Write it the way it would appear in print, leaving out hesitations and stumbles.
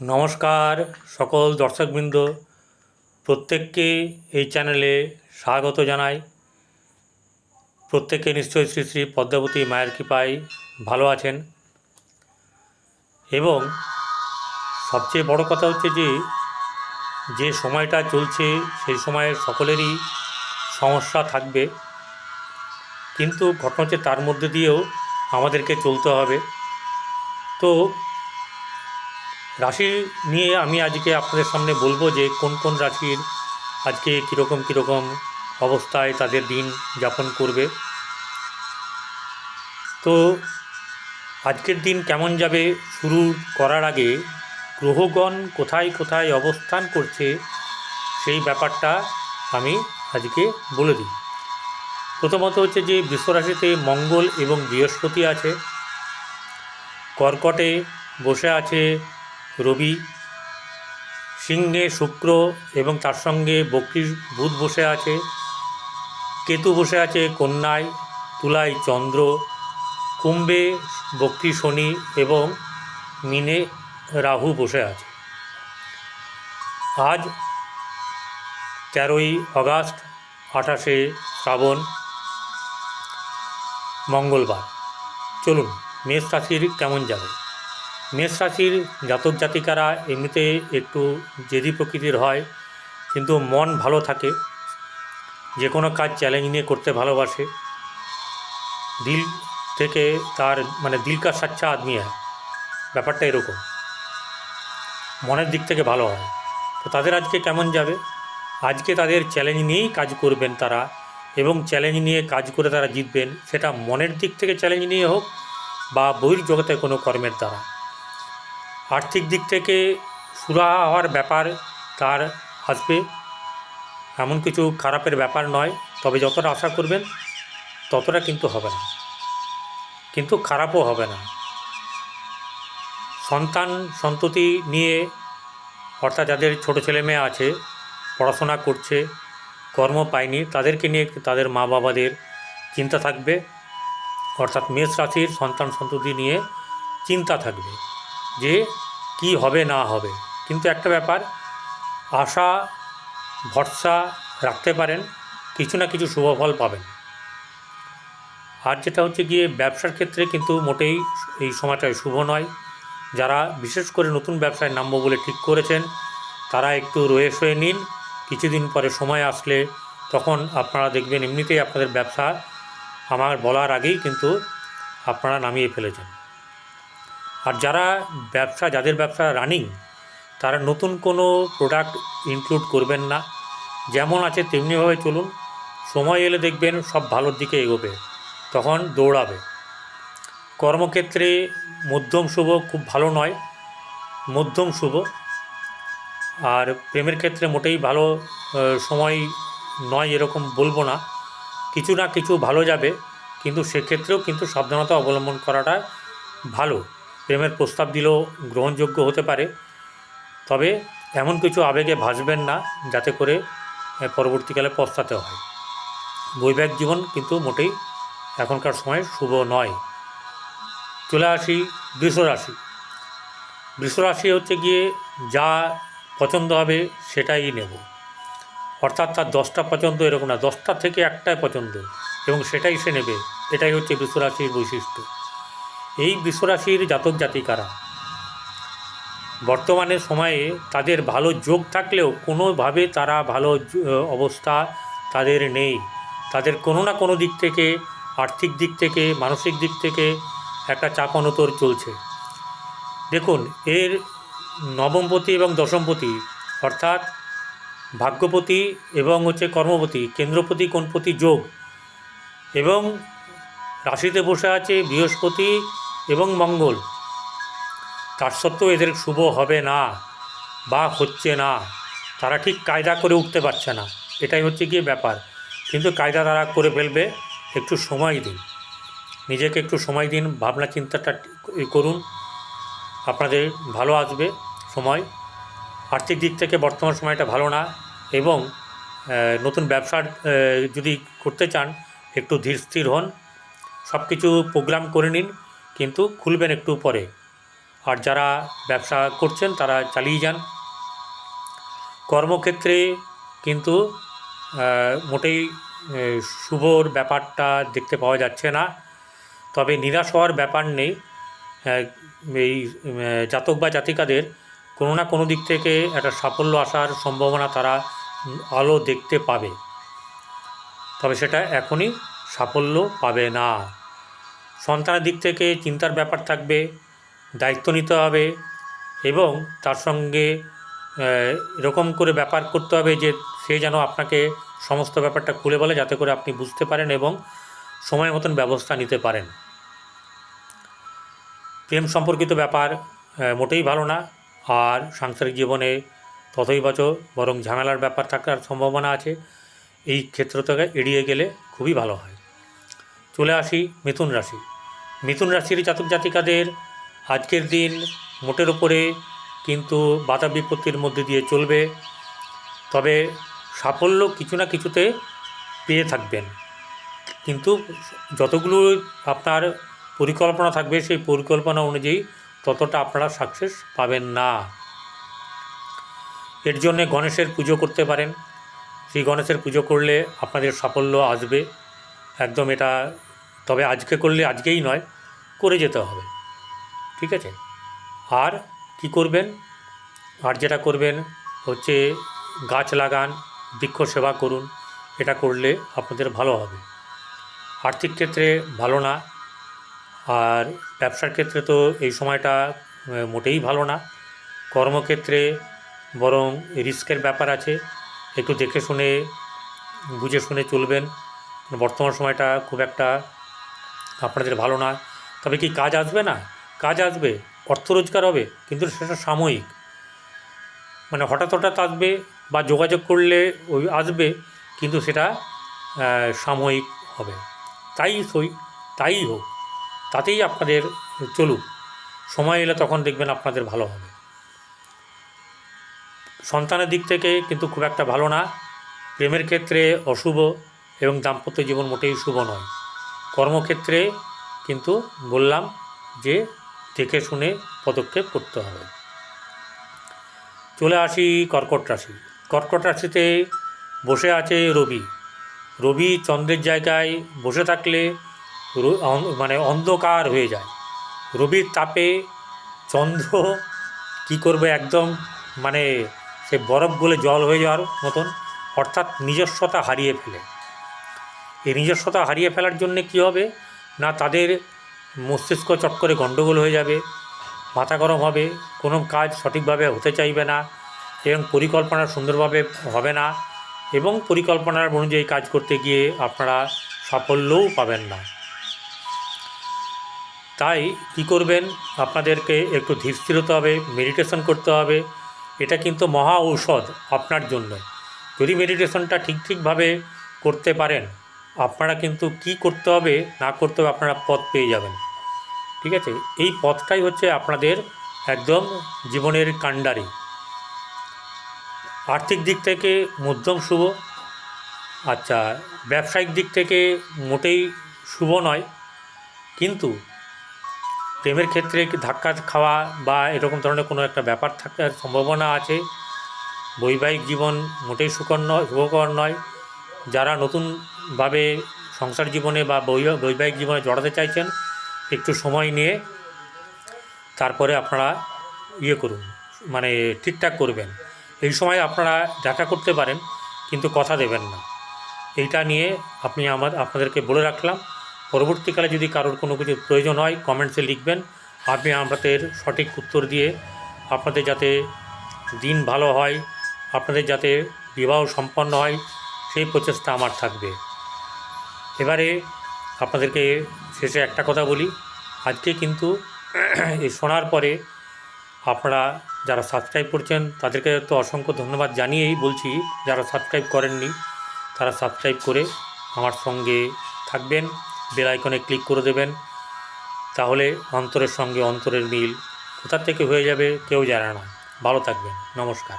নমস্কার সকল দর্শকবৃন্দ, প্রত্যেককে এই চ্যানেলে স্বাগত জানাই। প্রত্যেকে নিশ্চয়ই শ্রী শ্রী পদ্মাবতী মায়ের কৃপায় ভালো আছেন। এবং সবচেয়ে বড় কথা হচ্ছে যে সময়টা চলছে সেই সময়ে সকলেরই সমস্যা থাকবে, কিন্তু ঘটনা হচ্ছে তার মধ্যে দিয়েও আমাদেরকে চলতে হবে। তো রাশি নিয়ে আমি আজকে আপনাদের সামনে বলবো যে কোন কোন রাশির আজকে কীরকম অবস্থায় তাদের দিন যাপন করবে। তো আজকের দিন কেমন যাবে শুরু করার আগে গ্রহগণ কোথায় কোথায় অবস্থান করছে সেই ব্যাপারটা আমি আজকে বলে দিই। প্রথমত হচ্ছে যে বৃষরাশিতে মঙ্গল এবং বৃহস্পতি আছে, কর্কটে বসে আছে রবি, সিংহে শুক্র এবং তার সঙ্গে বক্রী বুধ বসে আছে, কেতু বসে আছে কন্যায়, তুলায় চন্দ্র, কুম্ভে বক্রী শনি এবং মীনে রাহু বসে আছে। আজ 13ই আগস্ট 28শে শ্রাবণ, মঙ্গলবার। চলুন মেষ রাশির কেমন যাবে। মেষ রাশির জাতক জাতিকারা এমনিতে একটু জেদি প্রকৃতির হয়, কিন্তু মন ভালো থাকে, যে কোনো কাজ চ্যালেঞ্জ নিয়ে করতে ভালোবাসে, দিল থেকে তার দিল কা সচ্চা আদমি হয়, ব্যাপারটা এরকম, মনের দিক থেকে ভালো হয়। তো তাদের আজকে কেমন যাবে, আজকে তাদের চ্যালেঞ্জ নিয়েই কাজ করবেন তারা, এবং চ্যালেঞ্জ নিয়ে কাজ করে তারা জিতবেন, সেটা মনের দিক থেকে চ্যালেঞ্জ নিয়ে হোক বা বহির্জগতে কোনো কর্মের দ্বারা। আর্থিক দিক থেকে সুরাহা হওয়ার ব্যাপার তার আসবে, এমন কিছু খারাপের ব্যাপার নয়, তবে যতটা আশা করবেন ততটা কিন্তু হবে না, কিন্তু খারাপও হবে না। সন্তান সন্ততি নিয়ে, অর্থাৎ যাদের ছোট ছেলে মেয়ে আছে, পড়াশোনা করছে, কর্ম পায়নি, তাদেরকে নিয়ে তাদের মা বাবাদের চিন্তা থাকবে, অর্থাৎ মেষ রাশির সন্তান সন্ততি নিয়ে চিন্তা থাকবে যে কি হবে না হবে। কিন্তু একটা ব্যাপার, আশা ভরসা রাখতে পারেন, কিছু না কিছু শুভফল পাবেন। আর যেটা হচ্ছে গিয়ে ব্যবসার ক্ষেত্রে কিন্তু মোটেই এই সময়টায় শুভ নয়। যারা বিশেষ করে নতুন ব্যবসায় নামবো বলে ঠিক করেছেন, তারা একটু রয়ে সয়ে নিন, কিছুদিন পরে সময় আসলে তখন আপনারা দেখবেন এমনিতেই আপনাদের ব্যবসা আমার বলার আগেই কিন্তু আপনারা নামিয়ে ফেলেছেন। আর যাদের ব্যবসা রানিং, তারা নতুন কোনো প্রোডাক্ট ইনক্লুড করবেন না, যেমন আছে তেমনিভাবে চলুন, সময় এলে দেখবেন সব ভালোর দিকে এগোবে, তখন দৌড়াবে। কর্মক্ষেত্রে মধ্যম শুভ, খুব ভালো নয়, মধ্যম শুভ। আর প্রেমের ক্ষেত্রে মোটেই ভালো সময় নয় এরকম বলবো না, কিছু না কিছু ভালো যাবে, কিন্তু সেক্ষেত্রেও কিন্তু সাবধানতা অবলম্বন করাটা ভালো। প্রেমের প্রস্তাব দিলেও গ্রহণযোগ্য হতে পারে, তবে এমন কিছু আবেগে ভাসবেন না যাতে করে পরবর্তীকালে পস্তাতে হয়। বৈবাহিক জীবন কিন্তু মোটেই এখনকার সময় শুভ নয়। চলে আসি বৃষরাশি। বৃষরাশি হচ্ছে গিয়ে যা পছন্দ হবে সেটাই নেব, অর্থাৎ তার 10টা পছন্দ এরকম না, 10টা থেকে একটাই পছন্দ এবং সেটাই সে নেবে, এটাই হচ্ছে বৃষরাশির বৈশিষ্ট্য। এই বৃষরাশির জাতক জাতিকারা বর্তমানে সময়ে তাদের ভালো যোগ থাকলেও কোনোভাবে তারা ভালো অবস্থা তাদের নেই। তাদের কোনো না কোনো দিক থেকে, আর্থিক দিক থেকে, মানসিক দিক থেকে একটা চাপানোতর চলছে। দেখুন, এর নবমপতি এবং দশমপতি, অর্থাৎ ভাগ্যপতি এবং কর্মপতি, কেন্দ্রপতি কোণপতি যোগ, এবং রাশিতে বসে আছে বৃহস্পতি এবং মঙ্গল। তার সত্ত্বেও এদের শুভ হবে না বা হচ্ছে না, তারা ঠিক কায়দা করে উঠতে পারছে না, এটাই হচ্ছে গিয়ে ব্যাপার। কিন্তু কায়দা তারা করে ফেলবে, একটু সময় দিন, নিজেকে একটু সময় দিন, ভাবনা চিন্তাটা করুন, আপনাদের ভালো আসবে সময়। আর্থিক দিক থেকে বর্তমান সময়টা ভালো না, এবং নতুন ব্যবসার যদি করতে চান একটু ধীর স্থির হন, সব কিছু প্রোগ্রাম করে নিন, কিন্তু খুলবেন একটু পরে। আর যারা ব্যবসা করছেন তারা চালিয়ে যান। কর্মক্ষেত্রে কিন্তু মোটেই শুভর ব্যাপারটা দেখতে পাওয়া যাচ্ছে না। তবে নিরাশ হওয়ার ব্যাপার নেই। এই জাতক বা জাতিকাদের কোনো না কোনো দিক থেকে একটা সাফল্য আসার সম্ভাবনা তারা আলো দেখতে পাবে, তবে সেটা এখনই সাফল্য পাবে না। সন্তানের দিক থেকে চিন্তার ব্যাপার থাকবে, দায়িত্ব নিতে হবে এবং তার সঙ্গে এরকম করে ব্যাপার করতে হবে যে সে যেন আপনাকে সমস্ত ব্যাপারটা খুলে বলে, যাতে করে আপনি বুঝতে পারেন এবং সময় মতন ব্যবস্থা নিতে পারেন। প্রেম সম্পর্কিত ব্যাপার মোটেই ভালো না, আর সাংসারিক জীবনে ততই বছর বরং ঝামেলার ব্যাপার থাকার সম্ভাবনা আছে। এই ক্ষেত্র থেকে এড়িয়ে গেলে খুবই ভালো হয়। চলে আসি মিথুন রাশি। মিথুন রাশির জাতক জাতিকাদের আজকের দিন মোটের ওপরে কিন্তু বাধা বিপত্তির মধ্যে দিয়ে চলবে, তবে সাফল্য কিছু না কিছুতে পেয়ে থাকবেন। কিন্তু যতগুলো আপনার পরিকল্পনা থাকবে সেই পরিকল্পনা অনুযায়ী ততটা আপনারা সাকসেস পাবেন না। এর জন্যে গণেশের পুজো করতে পারেন। সেই গণেশের পুজো করলে আপনাদের সাফল্য আসবে একদম। এটা তবে আজকে করলে আজকেই নয়, করে যেতে হবে, ঠিক আছে? আর কি করবেন? আর যেটা করবেন হচ্ছে গাছ লাগান, বৃক্ষ সেবা করুন। এটা করলে আপনাদের ভালো হবে। আর্থিক ক্ষেত্রে ভালো না, আর ব্যবসার ক্ষেত্রে তো এই সময়টা মোটেই ভালো না। কর্মক্ষেত্রে বরং রিস্কের ব্যাপার আছে, একটু দেখে শুনে বুঝে শুনে চলবেন। বর্তমান সময়টা খুব একটা আপনাদের ভালো না। তবে কি কাজ আসবে না? কাজ আসবে, অর্থ রোজগার হবে, কিন্তু সেটা সাময়িক, মানে হঠাৎ হঠাৎ আসবে বা যোগাযোগ করলে ওই আসবে, কিন্তু সেটা সাময়িক হবে। তাই হোক, তাতেই আপনাদের চলুক। সময় এলে তখন দেখবেন আপনাদের ভালো হবে। সন্তানের দিক থেকে কিন্তু খুব একটা ভালো না। প্রেমের ক্ষেত্রে অশুভ এবং দাম্পত্য জীবন মোটেই শুভ নয়। কর্মক্ষেত্রে কিন্তু বললাম যে দেখে শুনে পদক্ষেপ করতে হবে। চলে আসি কর্কট রাশি। কর্কট রাশিতে বসে আছে রবি। রবি চন্দ্রের জায়গায় বসে থাকলে মানে অন্ধকার হয়ে যায়। রবির তাপে চন্দ্র কী করবে, একদম মানে সে বরফ গলে জল হয়ে যাওয়ার মতন, অর্থাৎ নিজস্বতা হারিয়ে ফেলে। এই নিজস্বতা হারিয়ে ফেলার জন্যে কী হবে না, তাদের মস্তিষ্ক চট করে গণ্ডগোল হয়ে যাবে, মাথা গরম হবে, কোনো কাজ সঠিকভাবে হতে চাইবে না এবং পরিকল্পনা সুন্দরভাবে হবে না, এবং পরিকল্পনার অনুযায়ী কাজ করতে গিয়ে আপনারা সাফল্যও পাবেন না। তাই কী করবেন, আপনাদেরকে একটু ধীর স্থির হতে হবে, মেডিটেশন করতে হবে। এটা কিন্তু মহা ঔষধ আপনার জন্য। যদি মেডিটেশনটা ঠিকভাবে করতে পারেন, আপনারা কিন্তু কি করতে হবে না করতে হবে আপনারা পথ পেয়ে যাবেন, ঠিক আছে? এই পথটাই হচ্ছে আপনাদের একদম জীবনের কাণ্ডারি। আর্থিক দিক থেকে মধ্যম শুভ। আচ্ছা, ব্যবসায়িক দিক থেকে মোটেই শুভ নয়, কিন্তু প্রেমের ক্ষেত্রে ধাক্কা খাওয়া বা এরকম ধরনের কোনো একটা ব্যাপার থাকার সম্ভাবনা আছে। বৈবাহিক জীবন মোটেই শুভকর নয়। যারা নতুনভাবে সংসার জীবনে বা বৈবাহিক জীবনে জড়াতে চাইছেন, একটু সময় নিয়ে তারপরে আপনারা করুন, মানে ঠিকঠাক করবেন। এই সময় আপনারা দেখা করতে পারেন, কিন্তু কথা দেবেন না। এইটা নিয়ে আপনাদেরকে বলে রাখলাম। পরবর্তীকালে যদি কারোর কোনো কিছু প্রয়োজন হয় কমেন্টসে লিখবেন, আমি আপনাদের সঠিক উত্তর দিয়ে আপনাদের যাতে দিন ভালো হয়, আপনাদের যাতে বিবাহ সম্পন্ন হয়, সেই প্রচেষ্টা আমার থাকবে। এবারে আপনাদেরকে শেষে একটা কথা বলি। আজকে কিন্তু এই শোনার পরে আপনারা যারা সাবস্ক্রাইব করছেন তাদেরকে তো অসংখ্য ধন্যবাদ জানিয়েই বলছি, যারা সাবস্ক্রাইব করেননি তারা সাবস্ক্রাইব করে আমার সঙ্গে থাকবেন, বেল আইকনে ক্লিক করে দেবেন। তাহলে অন্তরের সঙ্গে অন্তরের মিল কোথা থেকে হয়ে যাবে কেউ জানে না। ভালো থাকবেন, নমস্কার।